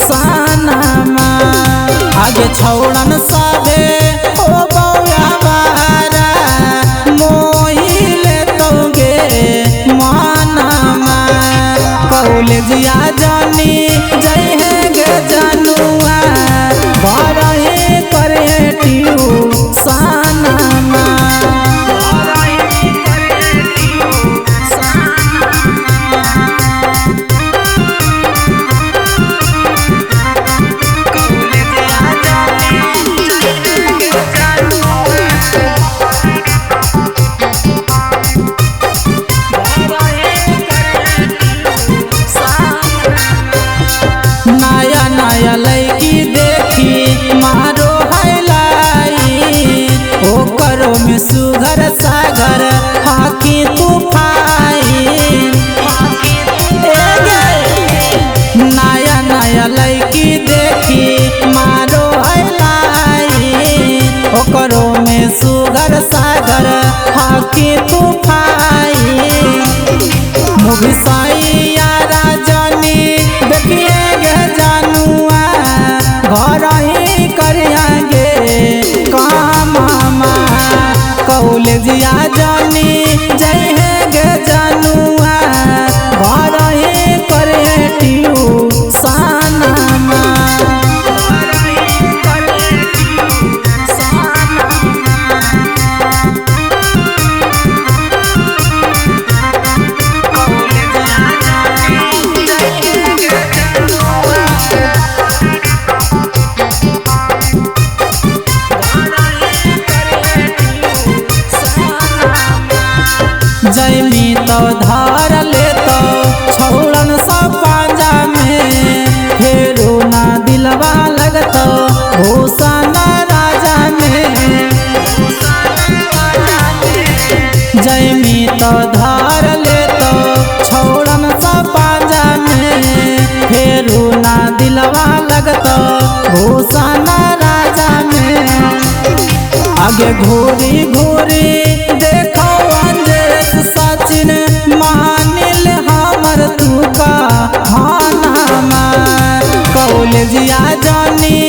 सानामा आगे छौड़न सबे ओ बौया बारा मोहिले तोगे मानामा कॉलेजिया जानी जय है गे जनुआ भरही करे सानामा नया नया लड़की देखी मारो हैलाई ओ करो में सुघर सागर हाकी तूफाई नया नया लड़की देखी मारो हैलाई ओ करो में सुघर सागर हाकी तूफाई मुभिसाइया राजनी देखिए गे जानुआ घर ही करियागे कामामा कॉलेजिया जानी जय है गे जानुआ घर ही करे सानामा जैमी तो धार ले तो छौड़न सब पांजा में फेरू ना दिलवा लगतो भूषण राजा में जैमी तो धार ले तो छौड़न सब पांजा में फेरू ना दिलवा लगतो भूषण राजा में आगे घूरी घूरी देखो सचिन मानिल हमर तू का भानामा कॉलेजिया जानी